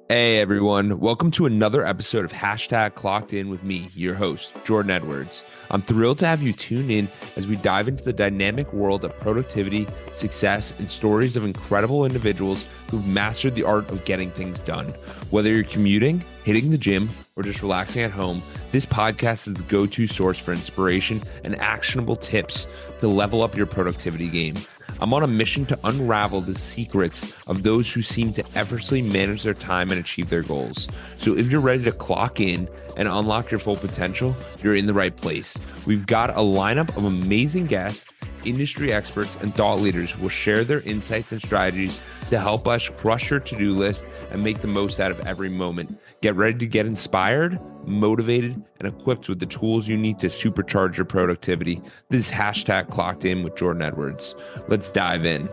Hey everyone, welcome to another episode of Clockedin with me, your host, Jordan Edwards. I'm thrilled to have you tune in as we dive into the dynamic world of productivity, success, and stories of incredible individuals who've mastered the art of getting things done. Whether you're commuting, hitting the gym, or just relaxing at home, this podcast is the go-to source for inspiration and actionable tips to level up your productivity game. I'm on a mission to unravel the secrets of those who seem to effortlessly manage their time and achieve their goals. So if you're ready to clock in and unlock your full potential, you're in the right place. We've got a lineup of amazing guests, industry experts, and thought leaders who will share their insights and strategies to help us crush your to-do list and make the most out of every moment. Get ready to get inspired, motivated, and equipped with the tools you need to supercharge your productivity. This is Clocked In with Jordan Edwards. Let's dive in.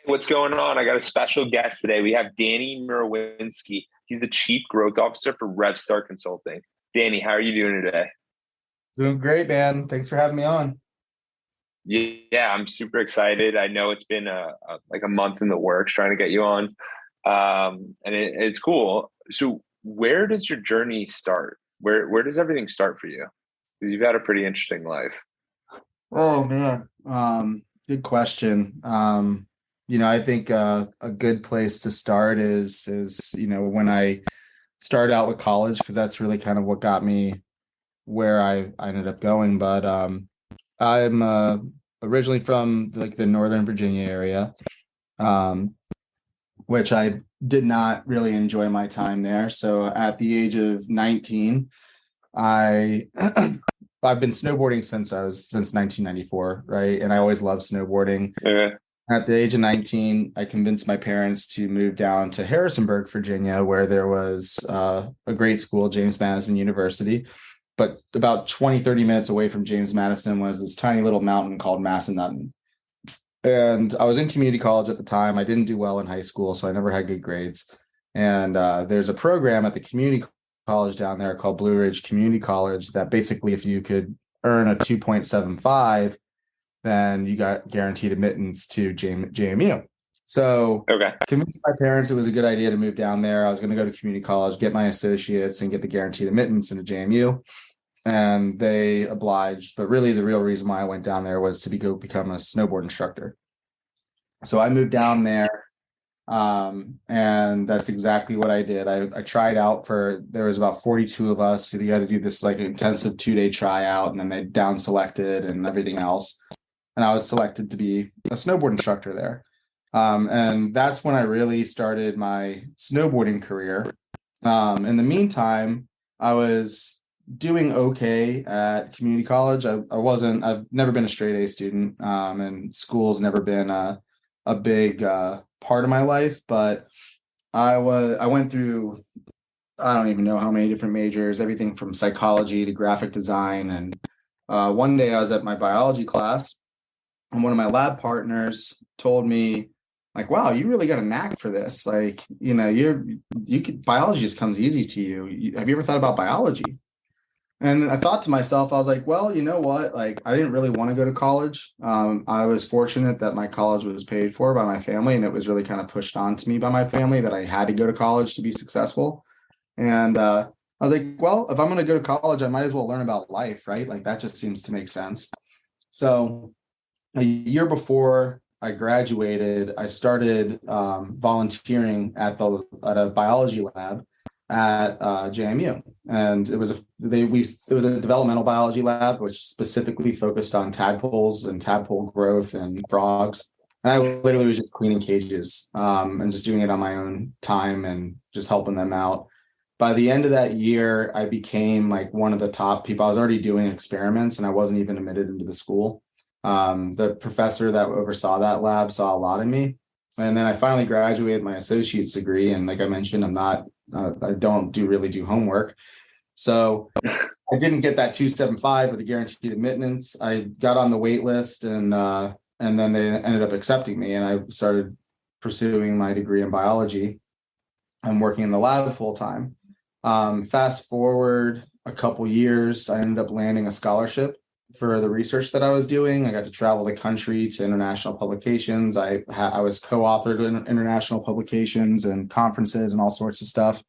What's going on? I got a special guest today. We have Danny Murawinski. He's the Chief Growth Officer for RevStar Consulting. Danny, how are you doing today? Doing great, man. Thanks for having me on. Yeah, I'm super excited. I know it's been a month in the works trying to get you on, and it's cool. So, where does your journey start? Where does everything start for you? Because you've had a pretty interesting life. Oh man, good question. I think a good place to start is when I started out with college, because that's really kind of what got me where I ended up going. But I'm originally from the Northern Virginia area, which I did not really enjoy my time there. So at the age of 19, I've been snowboarding since 1994, right? And I always loved snowboarding. Okay. At the age of 19, I convinced my parents to move down to Harrisonburg, Virginia, where there was a great school, James Madison University. But about 20, 30 minutes away from James Madison was this tiny little mountain called Massanutten. And I was in community college at the time. I didn't do well in high school, so I never had good grades. And there's a program at the community college down there called Blue Ridge Community College that basically, if you could earn a 2.75, then you got guaranteed admittance to JMU. So I convinced my parents it was a good idea to move down there. I was going to go to community college, get my associates, and get the guaranteed admittance into JMU. And they obliged. But really, the real reason why I went down there was to go become a snowboard instructor. So I moved down there, and that's exactly what I did. I tried out there was about 42 of us. So you had to do this intensive 2-day tryout, and then they down selected and everything else. And I was selected to be a snowboard instructor there. And that's when I really started my snowboarding career. In the meantime, I was doing okay at community college. I've never been a straight A student, and school's never been a big part of my life, but I went through, I don't even know how many different majors, everything from psychology to graphic design. And one day I was at my biology class, and one of my lab partners told me, wow, you really got a knack for this. Biology just comes easy to you. Have you ever thought about biology? And I thought to myself, I was like, well, you know what? I didn't really want to go to college. I was fortunate that my college was paid for by my family, and it was really kind of pushed on to me by my family that I had to go to college to be successful. And I was like, well, if I'm going to go to college, I might as well learn about life, right? That just seems to make sense. So a year before I graduated, I started volunteering at a biology lab at JMU, and it was a developmental biology lab which specifically focused on tadpoles and tadpole growth and frogs. And I literally was just cleaning cages and just doing it on my own time and just helping them out. By the end of that year, I became one of the top people. I was already doing experiments, and I wasn't even admitted into the school. The professor that oversaw that lab saw a lot in me. And then I finally graduated my associate's degree. And like I mentioned, I don't really do homework. So I didn't get that 275 with a guaranteed admittance. I got on the wait list, and then they ended up accepting me, and I started pursuing my degree in biology and working in the lab full time. Fast forward a couple years, I ended up landing a scholarship for the research that I was doing. I got to travel the country to international publications. I was co-authored in international publications and conferences and all sorts of stuff.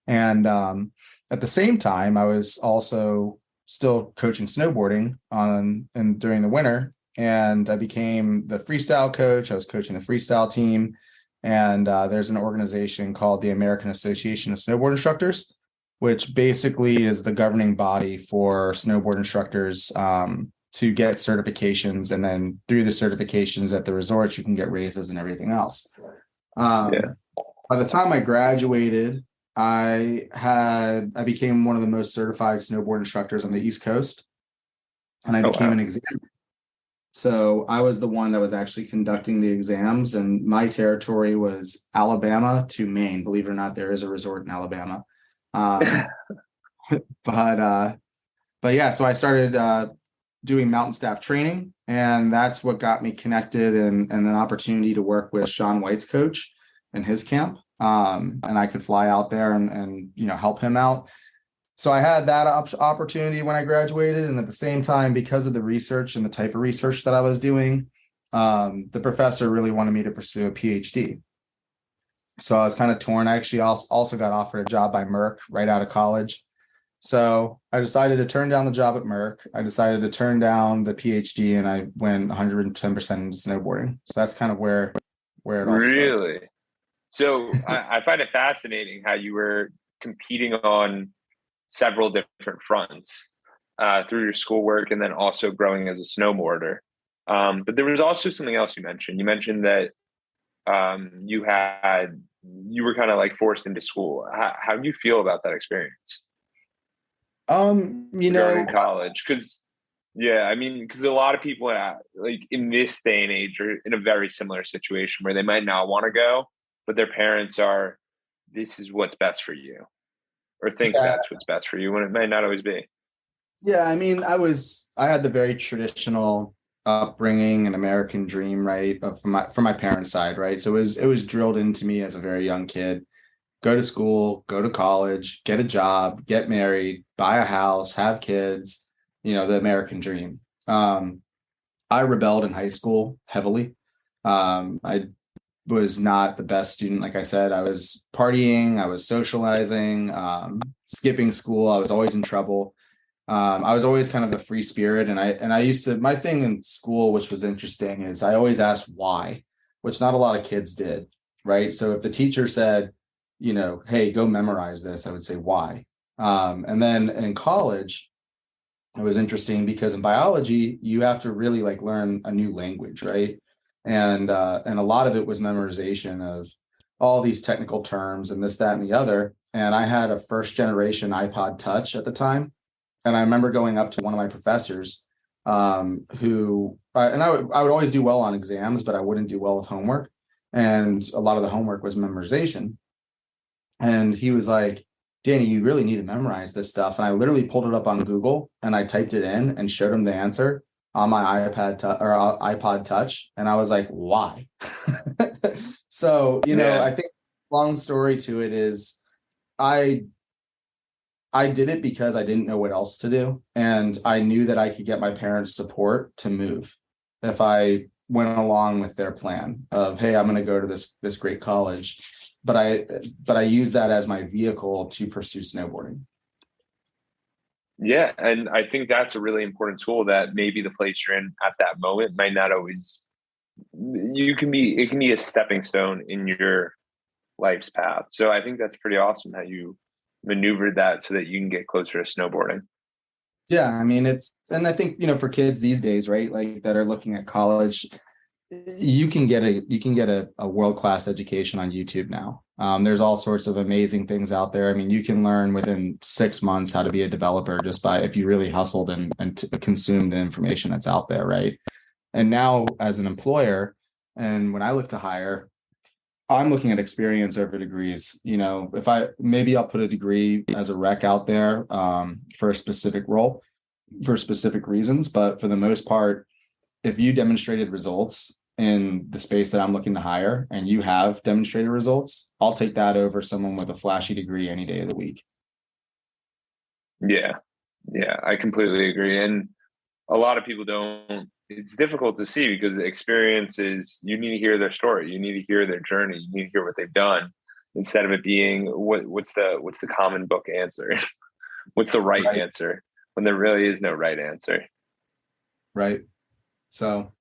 And at the same time, I was also still coaching snowboarding during the winter. And I became the freestyle coach. I was coaching the freestyle team. And there's an organization called the American Association of Snowboard Instructors, which basically is the governing body for snowboard instructors to get certifications. And then through the certifications at the resorts, you can get raises and everything else. By the time I graduated, I became one of the most certified snowboard instructors on the East Coast. And I became an examiner. So I was the one that was actually conducting the exams, and my territory was Alabama to Maine. Believe it or not, there is a resort in Alabama. But yeah, so I started doing mountain staff training, and that's what got me connected and an opportunity to work with Sean White's coach and his camp. And I could fly out there and help him out. So I had that opportunity when I graduated. And at the same time, because of the research and the type of research that I was doing, the professor really wanted me to pursue a PhD. So I was kind of torn. I actually also got offered a job by Merck right out of college. So I decided to turn down the job at Merck. I decided to turn down the PhD, and I went 110% into snowboarding. So that's kind of where it all started. Really? So I find it fascinating how you were competing on several different fronts through your schoolwork and then also growing as a snowboarder. But there was also something else you mentioned. You mentioned that you were kind of like forced into school. How do you feel about that experience? Regarding college? Because a lot of people like in this day and age are in a very similar situation where they might not want to go, but their parents are, this is what's best for you, or think that's what's best for you when it might not always be. Yeah. I mean, I had the very traditional upbringing and American dream, right? From my parents' side, right? So it was drilled into me as a very young kid. Go to school, go to college, get a job, get married, buy a house, have kids, the American dream. I rebelled in high school heavily. I was not the best student. Like I said, I was partying, I was socializing, skipping school. I was always in trouble. I was always kind of a free spirit. And I used to, my thing in school, which was interesting, is I always asked why, which not a lot of kids did. Right. So if the teacher said, hey, go memorize this, I would say why. And then in college, it was interesting because in biology, you have to really like learn a new language, right? And a lot of it was memorization of all these technical terms and this, that, and the other. And I had a first generation iPod Touch at the time. And I remember going up to one of my professors I would always do well on exams, but I wouldn't do well with homework. And a lot of the homework was memorization. And he was like, Danny, you really need to memorize this stuff. And I literally pulled it up on Google and I typed it in and showed him the answer on my iPod Touch. And I was like, why? So, I think long story to it is I did it because I didn't know what else to do. And I knew that I could get my parents' support to move if I went along with their plan of, hey, I'm going to go to this great college. But I use that as my vehicle to pursue snowboarding. Yeah. And I think that's a really important tool that maybe the place you're in at that moment might not always, it can be a stepping stone in your life's path. So I think that's pretty awesome how you maneuvered that so that you can get closer to snowboarding. Yeah. I mean, and I think, for kids these days, right, like that are looking at college, you can get a world-class education on YouTube now. There's all sorts of amazing things out there. I mean, you can learn within 6 months how to be a developer just by if you really hustled and consumed the information that's out there, right? And now as an employer, and when I look to hire, I'm looking at experience over degrees. If I'll put a degree as a rec out there for a specific role for specific reasons, but for the most part, if you demonstrated results in the space that I'm looking to hire and you have demonstrated results, I'll take that over someone with a flashy degree any day of the week. Yeah, I completely agree. And a lot of people don't, it's difficult to see because the experience is, you need to hear their story. You need to hear their journey. You need to hear what they've done instead of it being what's the common book answer? What's the right answer when there really is no right answer. Right. So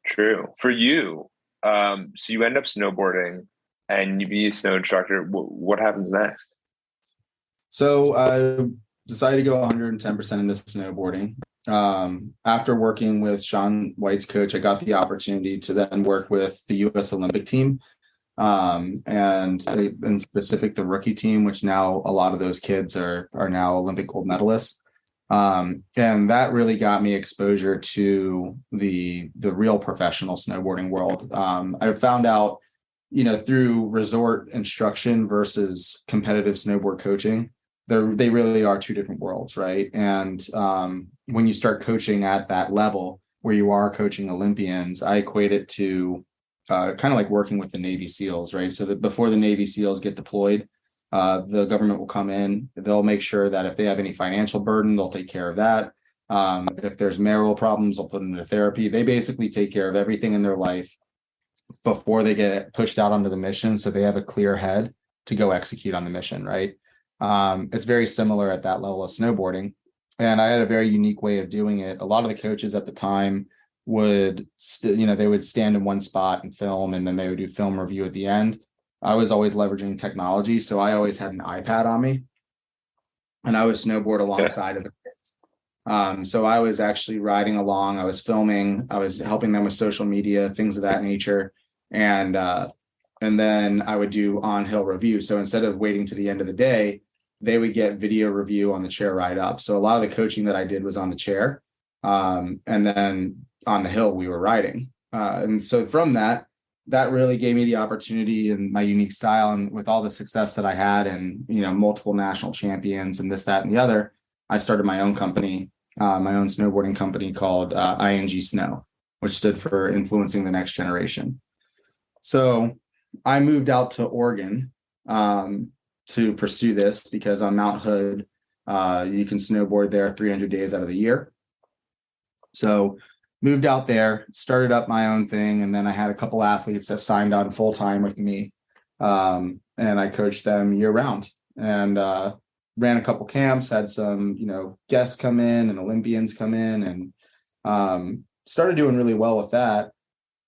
true for you. So you end up snowboarding and you be a snow instructor. What happens next? So I decided to go 110% into snowboarding. After working with Sean White's coach, I got the opportunity to then work with the U.S. Olympic team, and in specific the rookie team, which now a lot of those kids are now Olympic gold medalists. And that really got me exposure to the real professional snowboarding world. I found out, through resort instruction versus competitive snowboard coaching, they really are two different worlds, right? And when you start coaching at that level where you are coaching Olympians, I equate it to kind of like working with the Navy SEALs, right? So that before the Navy SEALs get deployed, the government will come in. They'll make sure that if they have any financial burden, they'll take care of that. If there's marital problems, they'll put them into therapy. They basically take care of everything in their life before they get pushed out onto the mission, so they have a clear head to go execute on the mission, right? It's very similar at that level of snowboarding. And I had a very unique way of doing it. A lot of the coaches at the time would, they would stand in one spot and film, and then they would do film review at the end. I was always leveraging technology. So I always had an iPad on me and I would snowboard alongside of the kids. So I was actually riding along, I was filming, I was helping them with social media, things of that nature. And then I would do on-hill review. So instead of waiting to the end of the day, they would get video review on the chair ride up. So a lot of the coaching that I did was on the chair. And then on the hill, we were riding. And so from that really gave me the opportunity and my unique style. And with all the success that I had and, multiple national champions and this, that, and the other, I started my own company, my own snowboarding company called ING Snow, which stood for Influencing the Next Generation. So I moved out to Oregon to pursue this because on Mount Hood, you can snowboard there 300 days out of the year. So moved out there, started up my own thing, and then I had a couple athletes that signed on full time with me, and I coached them year round. And ran a couple camps, had some guests come in and Olympians come in, and started doing really well with that.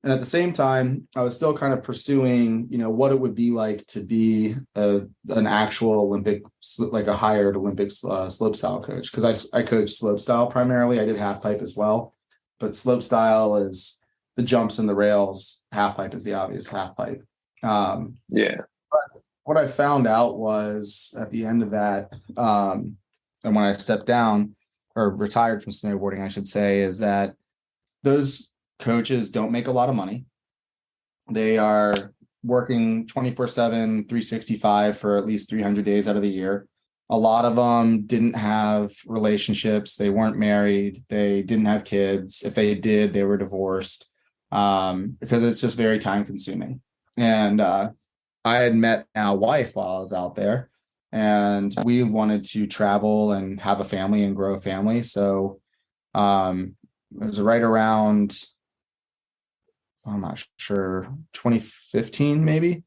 And at the same time, I was still kind of pursuing, what it would be like to be an actual Olympic, like a hired Olympic slopestyle coach. Because I coach slopestyle primarily. I did half pipe as well, but slopestyle is the jumps and the rails. Half pipe is the obvious half pipe. Yeah. What I found out was at the end of that, and when I stepped down or retired from snowboarding, I should say, is that those coaches don't make a lot of money. They are working 24/7, 365 for at least 300 days out of the year. A lot of them didn't have relationships. They weren't married. They didn't have kids. If they did, they were divorced, because it's just very time consuming. And I had met my wife while I was out there, and we wanted to travel and have a family and grow a family. So it was right around, I'm not sure, 2015 maybe,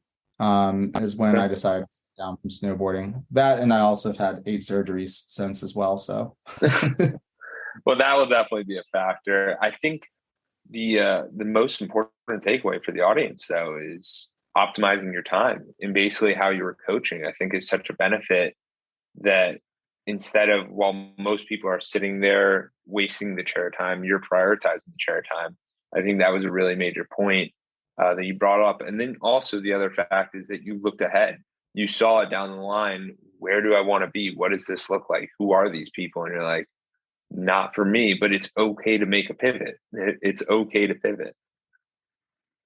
is when I decided to sit down from snowboarding. That, and I also have had 8 surgeries since as well. So well, that will definitely be a factor. I think the most important takeaway for the audience, though, is optimizing your time, and basically how you were coaching, I think, is such a benefit that instead of, while most people are sitting there wasting the chair time, you're prioritizing the chair time. I think that was a really major point that you brought up. And then also the other fact is that you looked ahead. You saw it down the line. Where do I want to be? What does this look like? Who are these people? And you're like, not for me, but it's okay to make a pivot. It's okay to pivot.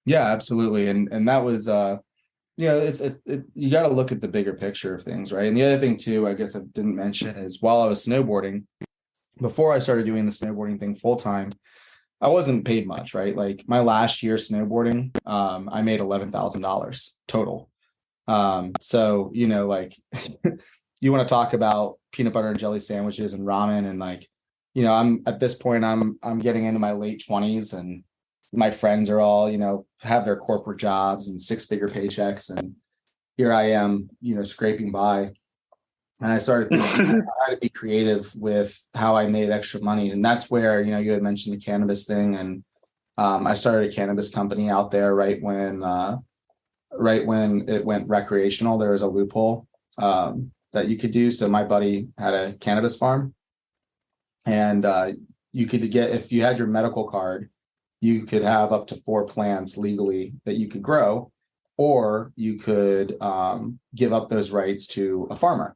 Yeah, absolutely. And that was, you got to look at the bigger picture of things, right? And the other thing too, I guess I didn't mention, is while I was snowboarding, before I started doing the snowboarding thing full time, I wasn't paid much, right? Like my last year snowboarding, I made $11,000 total. So, like you want to talk about peanut butter and jelly sandwiches and ramen and like I'm at this point, I'm getting into my late 20s, and my friends are all, have their corporate jobs and 6-figure paychecks. And here I am, scraping by. And I started thinking how to be creative with how I made extra money. And that's where, you had mentioned the cannabis thing. And I started a cannabis company out there right when it went recreational. There was a loophole that you could do. So my buddy had a cannabis farm, and you could get, if you had your medical card, you could have up to 4 plants legally that you could grow, or you could give up those rights to a farmer.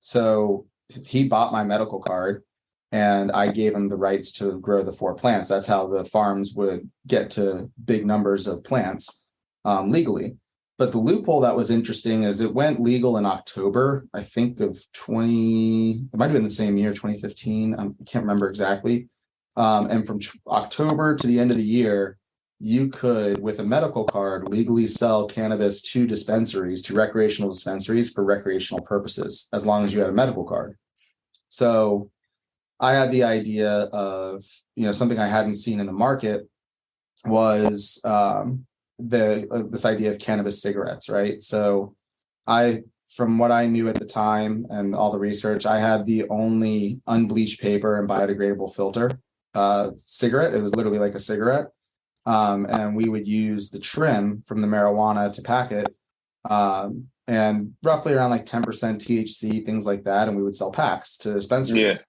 So he bought my medical card, and I gave him the rights to grow the 4 plants. That's how the farms would get to big numbers of plants legally. But the loophole that was interesting is it went legal in October, I think it might have been the same year, 2015. I can't remember exactly. And from October to the end of the year, you could, with a medical card, legally sell cannabis to recreational dispensaries for recreational purposes, as long as you had a medical card. So I had the idea of, something I hadn't seen in the market was this idea of cannabis cigarettes, right? So from what I knew at the time and all the research, I had the only unbleached paper and biodegradable filter cigarette. It was literally like a cigarette. And we would use the trim from the marijuana to pack it, and roughly around like 10% THC, things like that. And we would sell packs to dispensaries.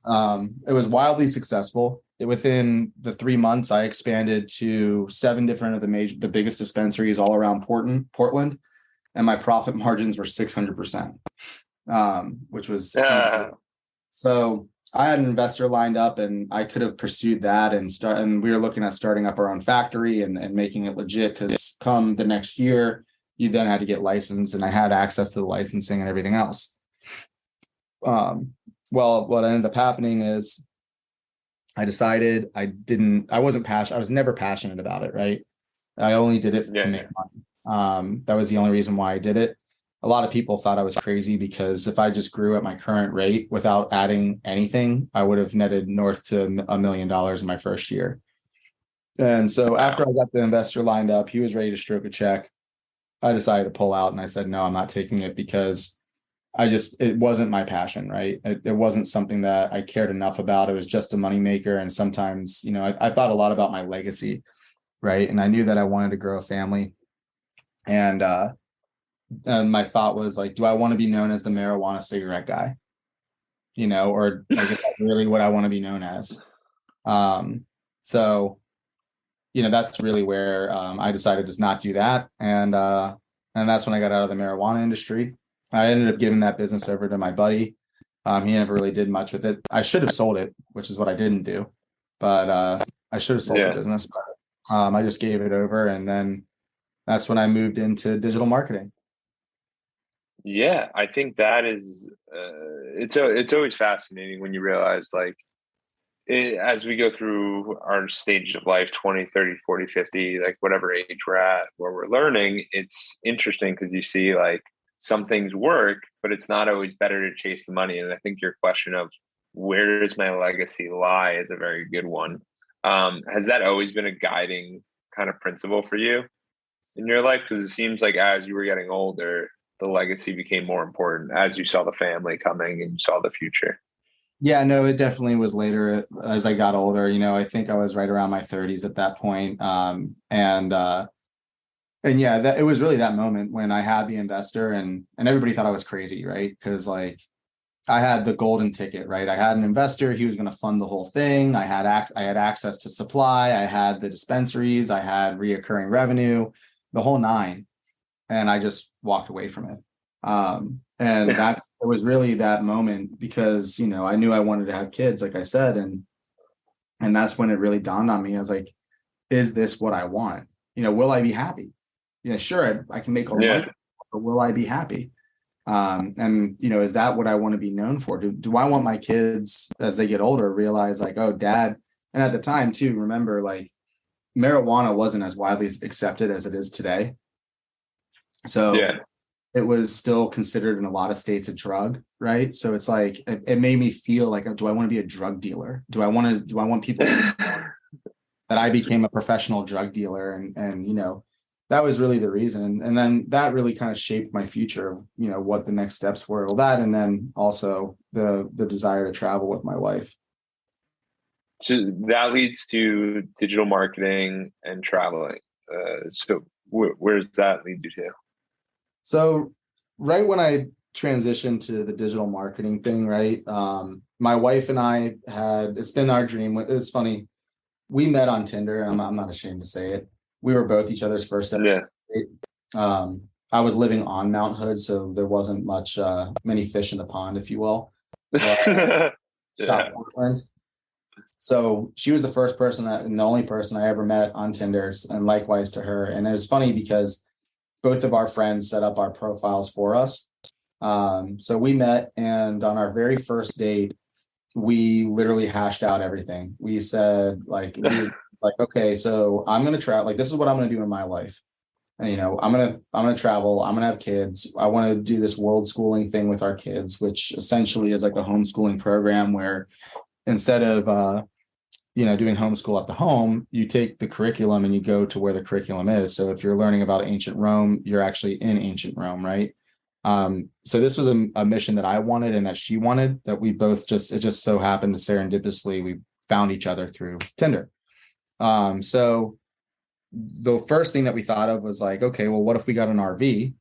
Yeah. It was wildly successful. Within the 3 months, I expanded to 7 different of the biggest dispensaries all around Portland, and my profit margins were 600%, which was so. I had an investor lined up, and I could have pursued that and we were looking at starting up our own factory and making it legit, because come the next year, you then had to get licensed, and I had access to the licensing and everything else. Well, what ended up happening is I decided I wasn't passionate. I was never passionate about it, right? I only did it to make money. That was the only reason why I did it. A lot of people thought I was crazy, because if I just grew at my current rate without adding anything, I would have netted north to $1 million in my first year. And so after I got the investor lined up, he was ready to stroke a check. I decided to pull out, and I said, no, I'm not taking it, because it wasn't my passion, right? It wasn't something that I cared enough about. It was just a moneymaker. And sometimes, I thought a lot about my legacy, right? And I knew that I wanted to grow a family. And my thought was like, do I want to be known as the marijuana cigarette guy? Or like, is that really what I want to be known as? So, that's really where I decided to not do that. And that's when I got out of the marijuana industry. I ended up giving that business over to my buddy. He never really did much with it. I should have sold it, which is what I didn't do. But I should have sold the business. But I just gave it over. And then that's when I moved into digital marketing. Yeah, I think that is, it's always fascinating when you realize, like, as we go through our stages of life, 20, 30, 40, 50, like whatever age we're at, where we're learning, it's interesting because you see like some things work, but it's not always better to chase the money. And I think your question of where does my legacy lie is a very good one. Has that always been a guiding kind of principle for you in your life? Because it seems like as you were getting older, the legacy became more important as you saw the family coming and you saw the future. Yeah, no, it definitely was later as I got older. I think I was right around my 30s at that point. And yeah, it was really that moment when I had the investor, and everybody thought I was crazy, right? Because like I had the golden ticket, right? I had an investor, he was going to fund the whole thing. I had access to supply, I had the dispensaries, I had reoccurring revenue, the whole nine. And I just walked away from it. And it was really that moment, because, I knew I wanted to have kids, like I said, and that's when it really dawned on me. I was like, is this what I want? Will I be happy? Sure, I can make all the money, but will I be happy? And is that what I want to be known for? Do I want my kids, as they get older, realize like, oh, dad, and at the time too, remember, like, marijuana wasn't as widely accepted as it is today. So it was still considered in a lot of states a drug, right? So it's like it made me feel like, do I want to be a drug dealer? Do I want people to know that I became a professional drug dealer? And that was really the reason. And then that really kind of shaped my future of, what the next steps were. Well, that, and then also the desire to travel with my wife. So that leads to digital marketing and traveling. So where does that lead you to? So right when I transitioned to the digital marketing thing, right? My wife and I it's been our dream. It was funny. We met on Tinder, and I'm not ashamed to say it. We were both each other's first ever date. I was living on Mount Hood, so there wasn't many fish in the pond, if you will. So I shot Portland. So she was the first person and the only person I ever met on Tinder, and likewise to her. And it was funny because both of our friends set up our profiles for us. So we met, and on our very first date, we literally hashed out everything. We said okay, so I'm going to travel. Like, this is what I'm going to do in my life. And, I'm going to travel. I'm going to have kids. I want to do this world schooling thing with our kids, which essentially is like a homeschooling program where instead of, doing homeschool at the home, you take the curriculum and you go to where the curriculum is. So if you're learning about ancient Rome, you're actually in ancient Rome, right? So this was a mission that I wanted and that she wanted, that we both it just so happened to serendipitously, we found each other through Tinder. So the first thing that we thought of was like, okay, well, what if we got an RV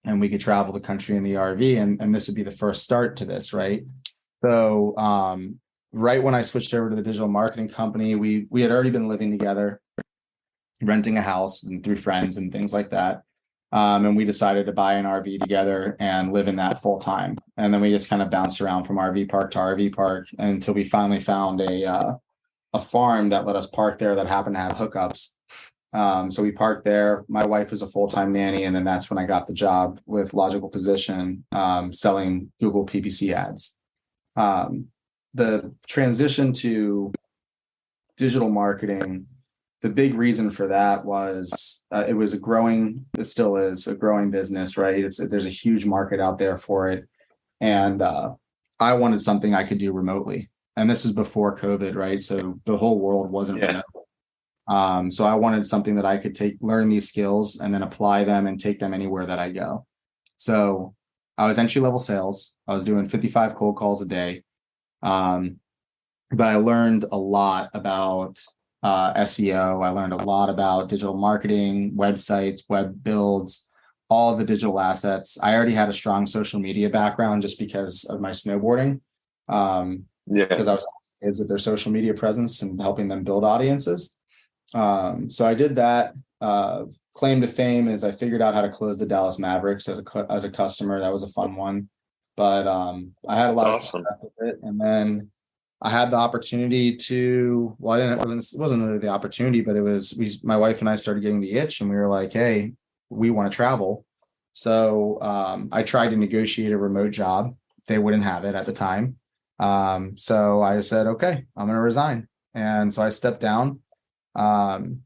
and we could travel the country in the RV, and this would be the first start to this, right? So, right when I switched over to the digital marketing company, we had already been living together, renting a house and through friends and things like that. And we decided to buy an RV together and live in that full time. And then we just kind of bounced around from RV park to RV park until we finally found a farm that let us park there that happened to have hookups. So we parked there. My wife was a full-time nanny. And then that's when I got the job with Logical Position, selling Google PPC ads. The transition to digital marketing, the big reason for that was it still is a growing business, right? There's a huge market out there for it. And I wanted something I could do remotely. And this is before COVID, right? So the whole world wasn't remote. So I wanted something that I could learn these skills and then apply them and take them anywhere that I go. So I was entry-level sales. I was doing 55 cold calls a day. But I learned a lot about SEO. I learned a lot about digital marketing, websites, web builds, all the digital assets. I already had a strong social media background just because of my snowboarding. Because I was helping kids with their social media presence and helping them build audiences. So I did that. Claim to fame is I figured out how to close the Dallas Mavericks as a customer. That was a fun one. But I had a lot of success with it. And then I had the opportunity it wasn't really the opportunity, but my wife and I started getting the itch, and we were like, hey, we want to travel. So I tried to negotiate a remote job. They wouldn't have it at the time. So I said, okay, I'm going to resign. And so I stepped down, and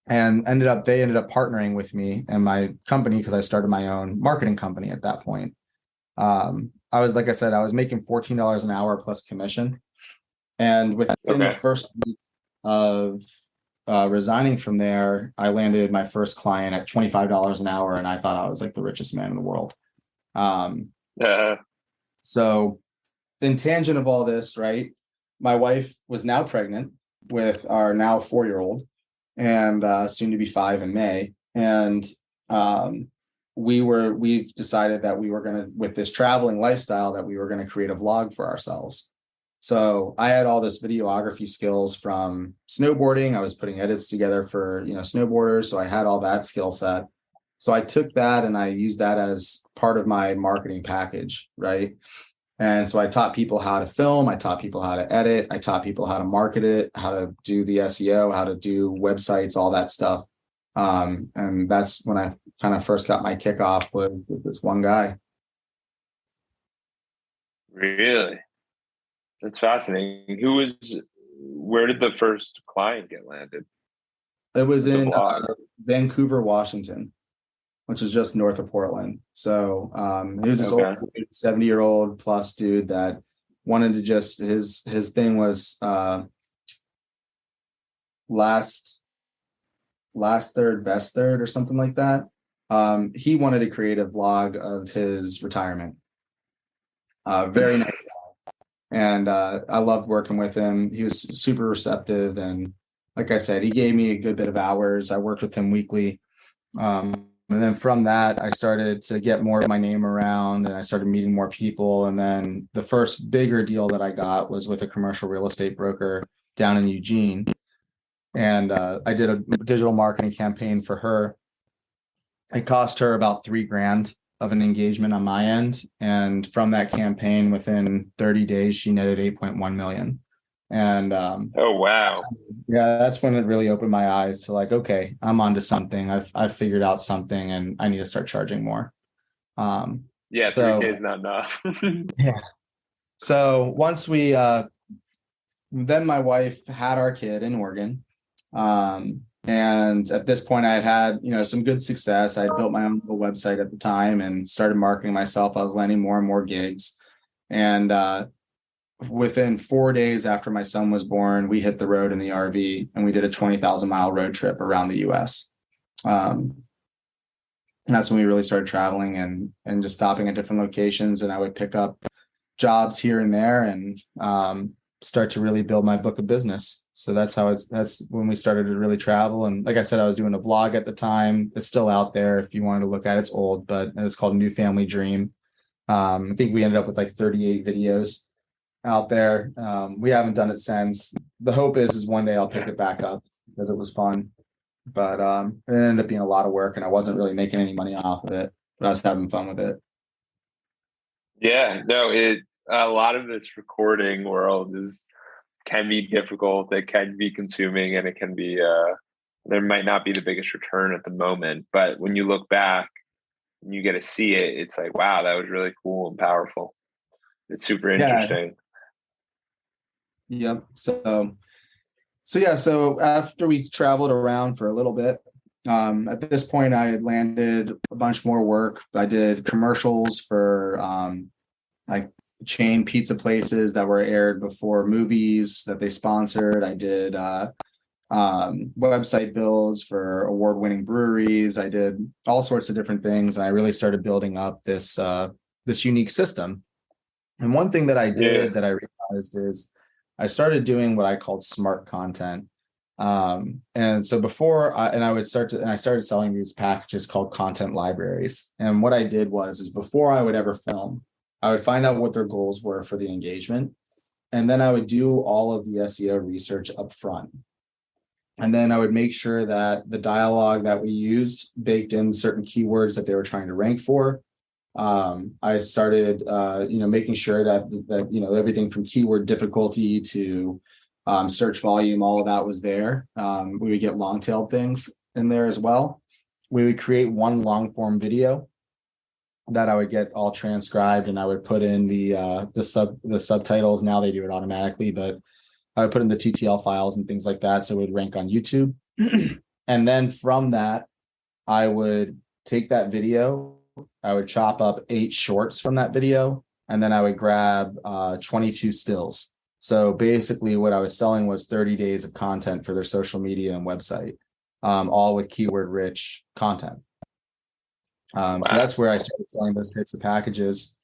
they ended up partnering with me and my company, because I started my own marketing company at that point. I was making $14 an hour plus commission. And within the first week of resigning from there, I landed my first client at $25 an hour. And I thought I was like the richest man in the world. So in tangent of all this, right, my wife was now pregnant with our now 4-year-old, and soon to be 5 in May. And we've decided that we were going to, with this traveling lifestyle, that we were going to create a vlog for ourselves. So I had all this videography skills from snowboarding. I was putting edits together for, snowboarders. So I had all that skill set. So I took that and I used that as part of my marketing package, right? And so I taught people how to film. I taught people how to edit. I taught people how to market it, how to do the SEO, how to do websites, all that stuff. And that's when I kind of first got my kickoff with this one guy. Really? That's fascinating. Where did the first client get landed? It was in Vancouver, Washington. which is just north of Portland. So he was this Okay. old 70-year-old plus dude that wanted to just his thing was last third, best third, or something like that. He wanted to create a vlog of his retirement. Very nice. And I loved working with him. He was super receptive. And like I said, he gave me a good bit of hours. I worked with him weekly. And then from that, I started to get more of my name around and I started meeting more people. And then the first bigger deal that I got was with a commercial real estate broker down in Eugene. And I did a digital marketing campaign for her. It cost her about $3,000 of an engagement on my end. And from that campaign, within 30 days, she netted 8.1 million. And oh, wow. that's when it really opened my eyes to like, okay, I'm onto something. I've figured out something and I need to start charging more. Yeah, so 3K is not enough. yeah. So once we then my wife had our kid in Oregon. And at this point I had some good success. I had built my own little website at the time and started marketing myself. I was landing more and more gigs. And within 4 days after my son was born, we hit the road in the RV and we did a 20,000-mile road trip around the US. And that's when we really started traveling and just stopping at different locations. And I would pick up jobs here and there and start to really build my book of business. So that's when we started to really travel. And like I said, I was doing a vlog at the time. It's still out there if you wanted to look at it. It's old, but it was called New Family Dream. I think we ended up with like 38 videos out there. We haven't done it since. The hope is one day I'll pick it back up because it was fun. But it ended up being a lot of work and I wasn't really making any money off of it, but I was having fun with it. Yeah, no, a lot of this recording world can be difficult. It can be consuming, and it can be there might not be the biggest return at the moment. But when you look back and you get to see it, it's like, wow, that was really cool and powerful. It's super interesting. Yep. So after we traveled around for a little bit, at this point I had landed a bunch more work. I did commercials for like chain pizza places that were aired before movies that they sponsored. I did website builds for award-winning breweries. I did all sorts of different things, and I really started building up this unique system. And one thing that I did that I realized is I started doing what I called smart content. And so I started selling these packages called content libraries. And what I did is before I would ever film, I would find out what their goals were for the engagement. And then I would do all of the SEO research up front. And then I would make sure that the dialogue that we used baked in certain keywords that they were trying to rank for. I started, making sure that everything from keyword difficulty to search volume, all of that was there. We would get long-tailed things in there as well. We would create one long-form video that I would get all transcribed, and I would put in the subtitles. Now they do it automatically, but I would put in the TTL files and things like that, so it would rank on YouTube. And then from that, I would take that video. I would chop up 8 shorts from that video, and then I would grab 22 stills. So basically what I was selling was 30 days of content for their social media and website, all with keyword rich content. So that's where I started selling those types of packages.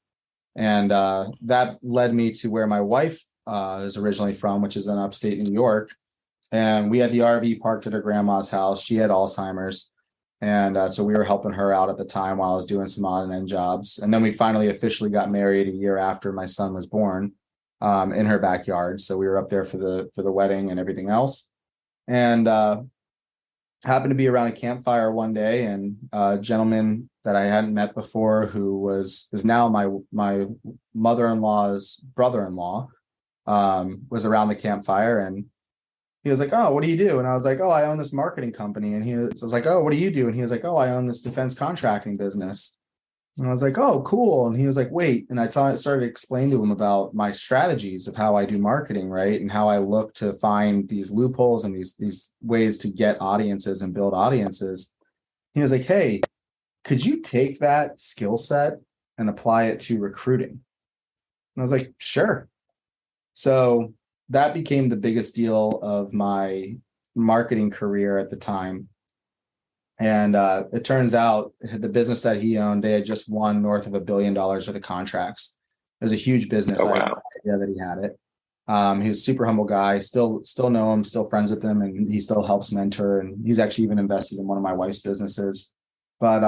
And that led me to where my wife is originally from, which is in upstate New York. And we had the RV parked at her grandma's house. She had Alzheimer's. And so we were helping her out at the time while I was doing some odd and end jobs. And then we finally officially got married a year after my son was born in her backyard. So we were up there for the wedding and everything else. And happened to be around a campfire one day, and a gentleman that I hadn't met before, who is now my mother-in-law's brother-in-law, was around the campfire, and he was like, "Oh, what do you do?" And I was like, "Oh, I own this marketing company." And I was like, "Oh, what do you do?" And he was like, "Oh, I own this defense contracting business." And I was like, "Oh, cool." And he was like, "Wait." And I started explaining to him about my strategies of how I do marketing, right? And how I look to find these loopholes and these ways to get audiences and build audiences. He was like, "Hey, could you take that skill set and apply it to recruiting? And I was like, sure. So that became the biggest deal of my marketing career at the time. And it turns out the business that he owned, they had just won north of $1 billion worth of contracts. It was a huge business. Oh, I had wow. no idea that he had it. He was a super humble guy, still know him, still friends with him, and he still helps mentor. And he's actually even invested in one of my wife's businesses. But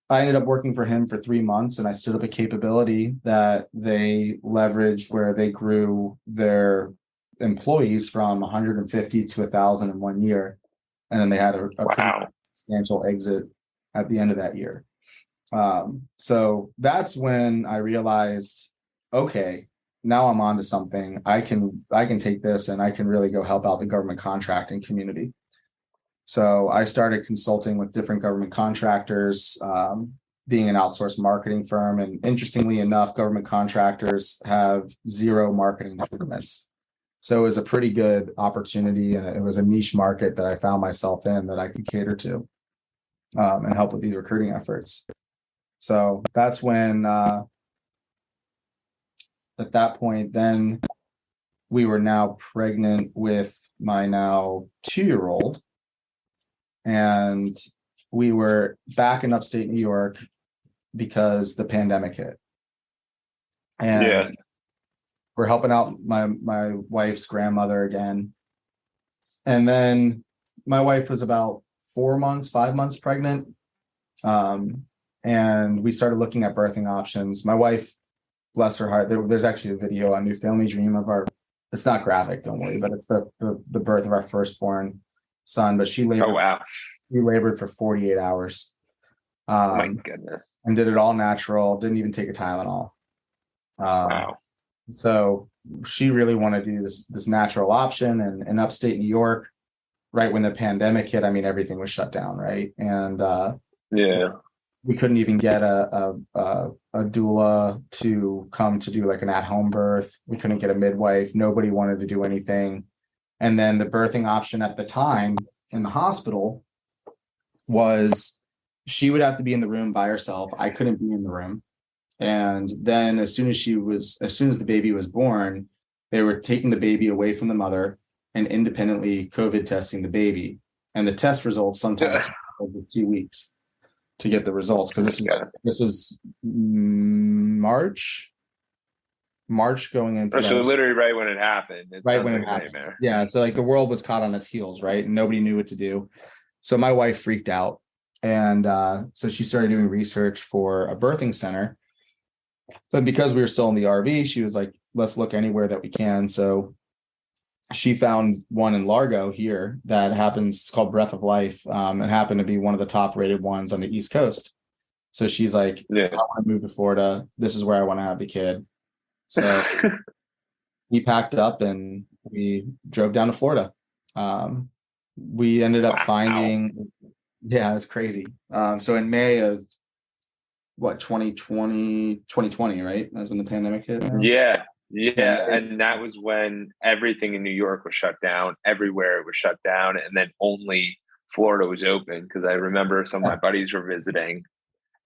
I ended up working for him for 3 months, and I stood up a capability that they leveraged where they grew their employees from 150 to 1,000 in 1 year. And then they had a pretty substantial exit at the end of that year. So that's when I realized, okay, now I'm onto something. I can take this and I can really go help out the government contracting community. So I started consulting with different government contractors, being an outsourced marketing firm. And interestingly enough, government contractors have zero marketing departments. So it was a pretty good opportunity, and it was a niche market that I found myself in that I could cater to and help with these recruiting efforts. So that's when, at that point, then we were now pregnant with my now 2-year-old, and we were back in upstate New York because the pandemic hit. And we're helping out my wife's grandmother again. And then my wife was about 5 months pregnant. And we started looking at birthing options. My wife, bless her heart, there's actually a video on New Family Dream of it's not graphic, don't worry, but it's the birth of our firstborn son. But she labored. Oh, wow. She labored for 48 hours. Oh my goodness. And did it all natural, didn't even take a Tylenol. Wow. So she really wanted to do this natural option, and in upstate New York, right when the pandemic hit, I mean, everything was shut down, right? And we couldn't even get a doula to come to do like an at-home birth. We couldn't get a midwife. Nobody wanted to do anything. And then the birthing option at the time in the hospital was she would have to be in the room by herself. I couldn't be in the room. And then as soon as the baby was born, they were taking the baby away from the mother and independently COVID testing the baby. And the test results sometimes took over 2 weeks to get the results, because this was March going into so literally right when it happened. Right when it happened. Yeah. So like the world was caught on its heels, right? And nobody knew what to do. So my wife freaked out. And so she started doing research for a birthing center. But because we were still in the RV, she was like, let's look anywhere that we can. So she found one in Largo here that happens. It's called Breath of Life. It happened to be one of the top rated ones on the East Coast. So she's like, I want to move to Florida. This is where I want to have the kid. So we packed up and we drove down to Florida. We ended up finding, it's crazy. So in May of 2020, right? That's when the pandemic hit. Yeah. And that was when everything in New York was shut down. Everywhere it was shut down. And then only Florida was open. Because I remember some of my buddies were visiting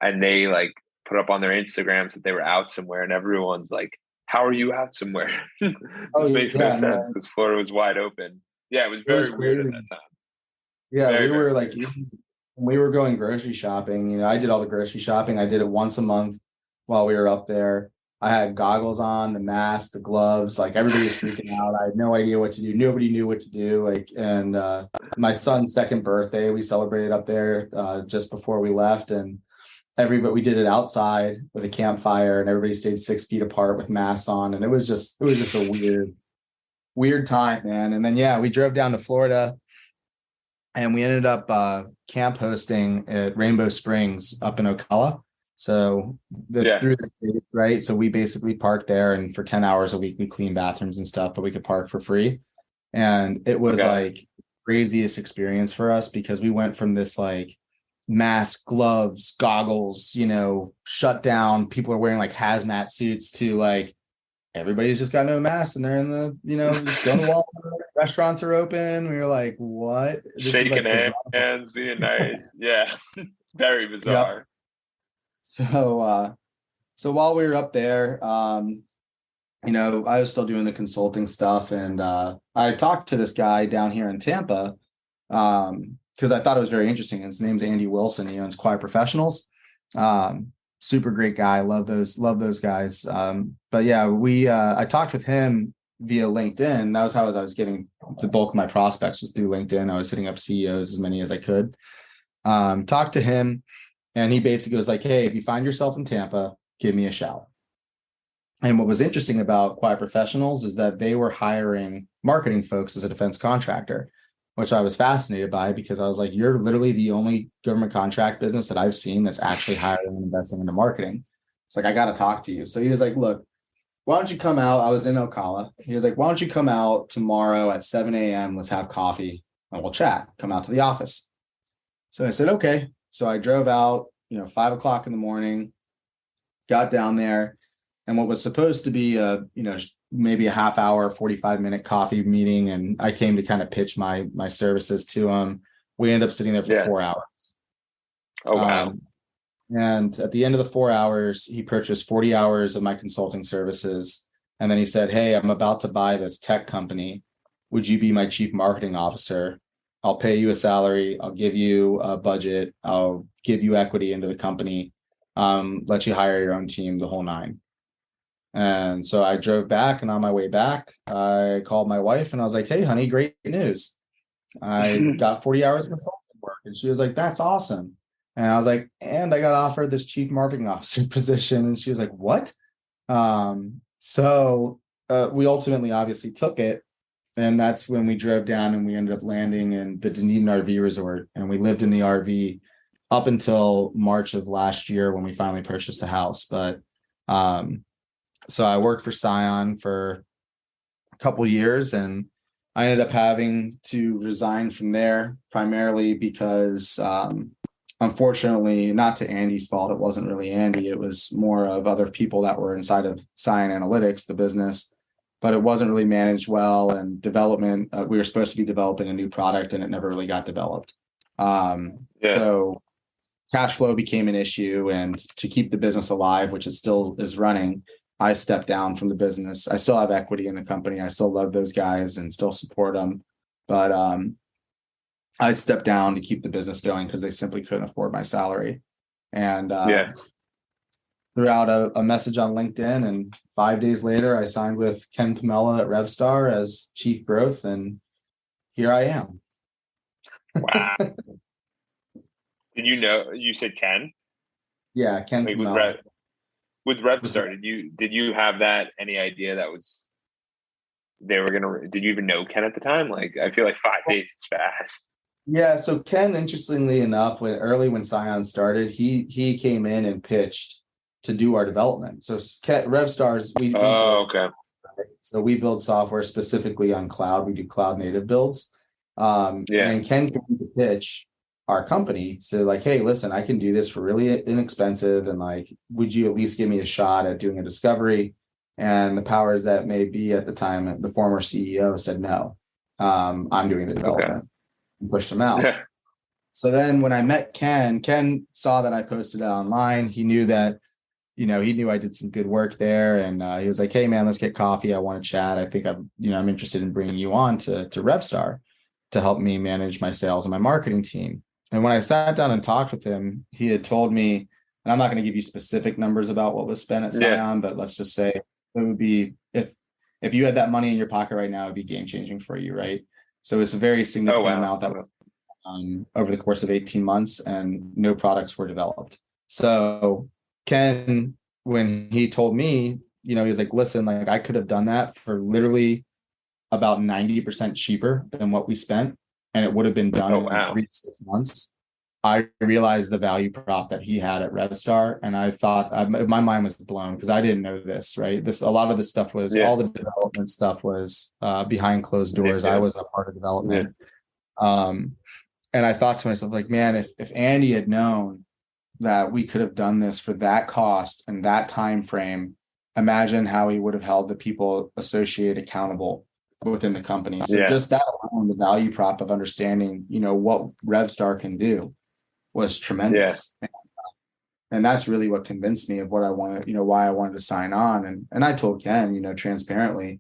and they like put up on their Instagrams that they were out somewhere. And everyone's like, how are you out somewhere? This makes no sense because Florida was wide open. Yeah, it was very weird at that time. Yeah, we were like, when we were going grocery shopping, I did all the grocery shopping. I did it once a month while we were up there. I had goggles on, the mask, the gloves, like everybody was freaking out. I had no idea what to do. Nobody knew what to do. And my son's second birthday, we celebrated up there just before we left. And we did it outside with a campfire, and everybody stayed 6 feet apart with masks on. And it was just a weird time, man. And then, we drove down to Florida. And we ended up camp hosting at Rainbow Springs up in Ocala. So that's through the state, right? So we basically parked there, and for 10 hours a week, we clean bathrooms and stuff, but we could park for free. And it was like craziest experience for us, because we went from this like mask, gloves, goggles, shut down. People are wearing like hazmat suits to like, everybody's just got no masks and they're in the, just going to Walmart. Restaurants are open. We were like, what? Shaking hands, being nice. Yeah. Very bizarre. Yep. So while we were up there, I was still doing the consulting stuff, and I talked to this guy down here in Tampa because I thought it was very interesting. His name's Andy Wilson. He owns Quiet Professionals. Super great guy. Love those guys. But yeah, I talked with him via LinkedIn. That was how I was getting the bulk of my prospects, was through LinkedIn. I was hitting up CEOs, as many as I could. Talked to him, and he basically was like, hey, if you find yourself in Tampa, give me a shout. And what was interesting about Quiet Professionals is that they were hiring marketing folks as a defense contractor, which I was fascinated by, because I was like, you're literally the only government contract business that I've seen that's actually hiring and investing into marketing. It's like, I got to talk to you. So he was like, look, why don't you come out? I was in Ocala. He was like, why don't you come out tomorrow at 7 a.m. Let's have coffee and we'll chat. Come out to the office. So I said, okay. So I drove out, 5 o'clock in the morning, got down there. And what was supposed to be maybe a half hour, 45-minute coffee meeting, and I came to kind of pitch my services to him. We ended up sitting there for 4 hours. Oh, wow. And at the end of the 4 hours, he purchased 40 hours of my consulting services. And then he said, hey, I'm about to buy this tech company. Would you be my chief marketing officer? I'll pay you a salary. I'll give you a budget. I'll give you equity into the company. Let you hire your own team, the whole nine. And so I drove back, and on my way back, I called my wife and I was like, hey, honey, great news. I got 40 hours of consulting work. And she was like, that's awesome. And I was like, and I got offered this chief marketing officer position. And she was like, what? So we ultimately obviously took it. And that's when we drove down and we ended up landing in the Dunedin RV resort. And we lived in the RV up until March of last year when we finally purchased the house. But so I worked for Scion for a couple of years, and I ended up having to resign from there, primarily because, unfortunately, not to Andy's fault, it wasn't really Andy. It was more of other people that were inside of Scion Analytics, the business, but it wasn't really managed well. And development, we were supposed to be developing a new product, and it never really got developed. So cash flow became an issue, and to keep the business alive, which it still is running, I stepped down from the business. I still have equity in the company. I still love those guys and still support them. But I stepped down to keep the business going because they simply couldn't afford my salary. And threw out a message on LinkedIn, and 5 days later, I signed with Ken Pamela at RevStar as chief growth, and here I am. Wow. Did you said Ken? Yeah, Ken Pamela. With RevStar, did you have any idea that was they were gonna? Did you even know Ken at the time? Like, I feel like 5 days is fast. Yeah. So Ken, interestingly enough, when Scion started, he came in and pitched to do our development. So RevStars, okay. So we build software specifically on cloud. We do cloud native builds. And Ken came to pitch our company. So like, hey, listen, I can do this for really inexpensive. And like, would you at least give me a shot at doing a discovery? And the powers that may be at the time, the former CEO said, no, I'm doing the development, and pushed him out. Yeah. So then when I met Ken saw that I posted it online. He knew that, he knew I did some good work there. And he was like, hey man, let's get coffee. I want to chat. I think I'm interested in bringing you on to RevStar to help me manage my sales and my marketing team. And when I sat down and talked with him, he had told me, and I'm not going to give you specific numbers about what was spent at Scion, but let's just say it would be, if you had that money in your pocket right now, it'd be game changing for you, right? So it's a very significant amount that was over the course of 18 months, and no products were developed. So Ken, when he told me, he was like, listen, like I could have done that for literally about 90% cheaper than what we spent, and it would have been done in 3 to 6 months. I realized the value prop that he had at RevStar, and I thought my mind was blown because I didn't know this, right? A lot of the stuff was all the development stuff was behind closed doors. I wasn't a part of development. And I thought to myself, like, man, if Andy had known that we could have done this for that cost and that time frame, imagine how he would have held the people associated accountable within the company. So just that alone, the value prop of understanding, what RevStar can do was tremendous. And that's really what convinced me of what I wanted, why I wanted to sign on. And I told Ken, transparently,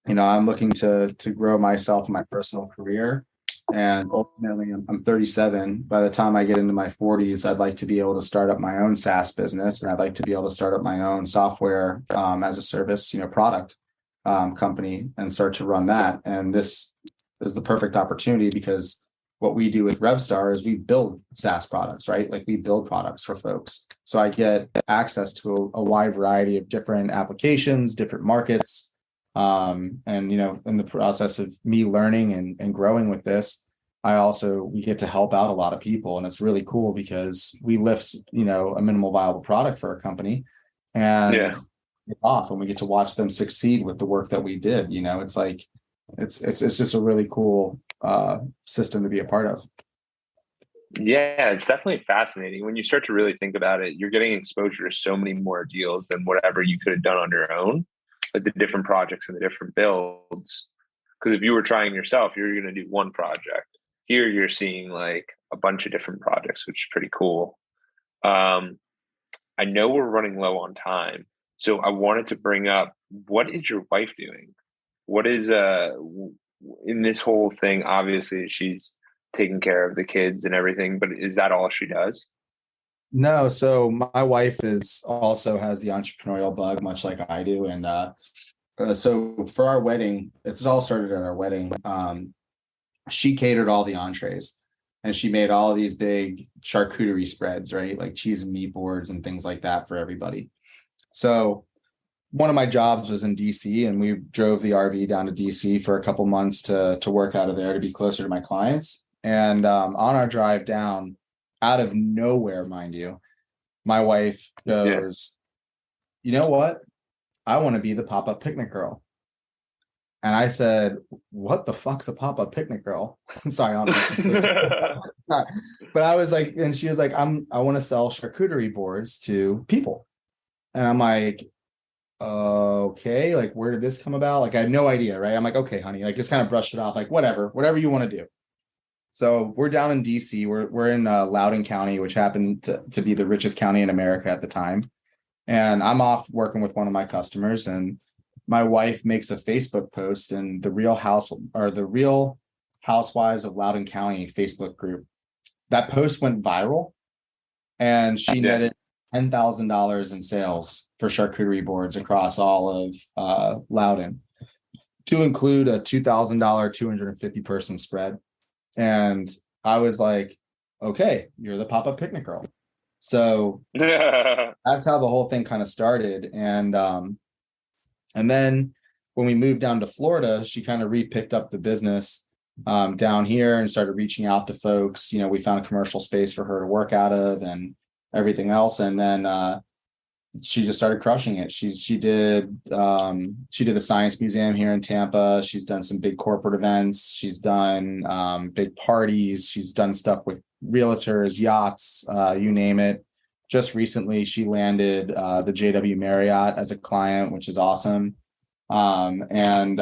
I'm looking to grow myself in my personal career. And ultimately, I'm 37. By the time I get into my 40s, I'd like to be able to start up my own SaaS business. And I'd like to be able to start up my own software as a service, product company and start to run that. And this is the perfect opportunity because what we do with RevStar is we build SaaS products, right? Like we build products for folks. So I get access to a wide variety of different applications, different markets. And, in the process of me learning and growing with this, we get to help out a lot of people. And it's really cool because we lift, a minimal viable product for a company and get off and we get to watch them succeed with the work that we did. It's like, it's just a really cool system to be a part of. Yeah, it's definitely fascinating. When you start to really think about it, you're getting exposure to so many more deals than whatever you could have done on your own, like the different projects and the different builds. Because if you were trying yourself, you're going to do one project. Here you're seeing like a bunch of different projects, which is pretty cool. I know we're running low on time, so I wanted to bring up, what is your wife doing? What is in this whole thing? Obviously, she's taking care of the kids and everything, but is that all she does? No, so my wife also has the entrepreneurial bug, much like I do, and so for our wedding, it's all started at our wedding. She catered all the entrees, and she made all of these big charcuterie spreads, right, like cheese and meat boards and things like that for everybody. So one of my jobs was in DC, and we drove the RV down to DC for a couple months to work out of there to be closer to my clients. And on our drive down, out of nowhere, mind you, my wife goes, "You know what? I want to be the pop-up picnic girl." And I said, "What the fuck's a pop-up picnic girl?" Sorry, I don't know. But I was like, and she was like, I want to sell charcuterie boards to people. And I'm like, okay, like, where did this come about? Like, I had no idea, right? I'm like, okay, honey, like, just kind of brushed it off, like, whatever you want to do. So we're down in DC. We're in Loudoun County, which happened to be the richest county in America at the time. And I'm off working with one of my customers, and my wife makes a Facebook post in the Real Housewives of Loudoun County Facebook group. That post went viral, and she netted $10,000 in sales for charcuterie boards across all of Loudoun, to include a $2,000 250 person spread. And I was like, okay, you're the pop-up picnic girl. So that's how the whole thing kind of started. And then when we moved down to Florida, she kind of re-picked up the business down here and started reaching out to folks. We found a commercial space for her to work out of and everything else. And then she just started crushing it. She did the Science Museum here in Tampa. She's done some big corporate events. She's done big parties. She's done stuff with realtors, yachts, you name it. Just recently, she landed the JW Marriott as a client, which is awesome. And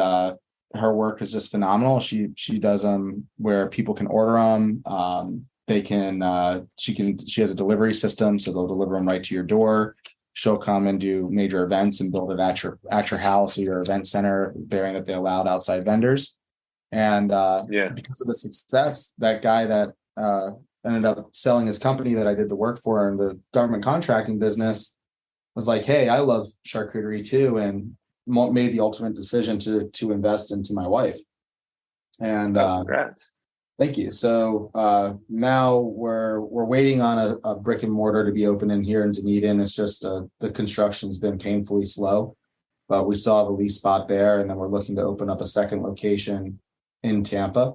her work is just phenomenal. She does them where people can order them. She has a delivery system, so they'll deliver them right to your door. She'll come and do major events and build it at your house or your event center, bearing that they allowed outside vendors. And because of the success, that guy that ended up selling his company that I did the work for in the government contracting business was like, "Hey, I love charcuterie too," and made the ultimate decision to invest into my wife. And congrats. Thank you. So now we're waiting on a brick and mortar to be open in here in Dunedin. It's just the construction's been painfully slow, but we still have a lease spot there, and then we're looking to open up a second location in Tampa,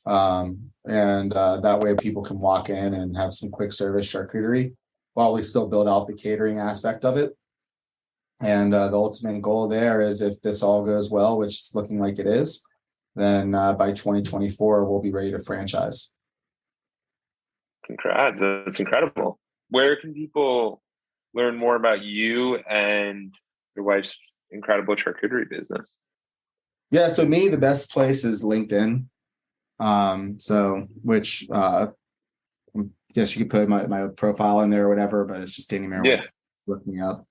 and that way people can walk in and have some quick service charcuterie while we still build out the catering aspect of it. And the ultimate goal there is, if this all goes well, which is looking like it is, then by 2024, we'll be ready to franchise. Congrats. That's incredible. Where can people learn more about you and your wife's incredible charcuterie business? Yeah, so the best place is LinkedIn. Which I'm guess you could put my profile in there or whatever, but it's just Danny Merowitz. Look me up.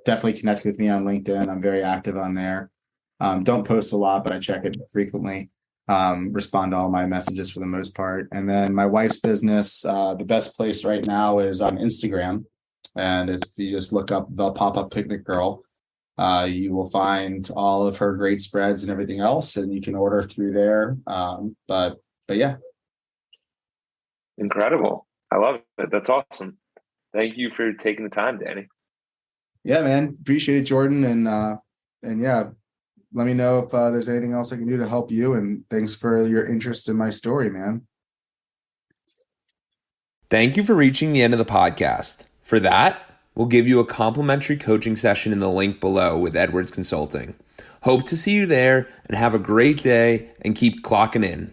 Definitely connect with me on LinkedIn. I'm very active on there. Don't post a lot, but I check it frequently. Respond to all my messages for the most part. And then my wife's business, the best place right now is on Instagram. And if you just look up the Pop-Up Picnic Girl, you will find all of her great spreads and everything else, and you can order through there. But yeah. Incredible. I love it. That's awesome. Thank you for taking the time, Danny. Yeah, man. Appreciate it, Jordan. And yeah, let me know if there's anything else I can do to help you. And thanks for your interest in my story, man. Thank you for reaching the end of the podcast. For that, we'll give you a complimentary coaching session in the link below with Edwards Consulting. Hope to see you there and have a great day and keep clocking in.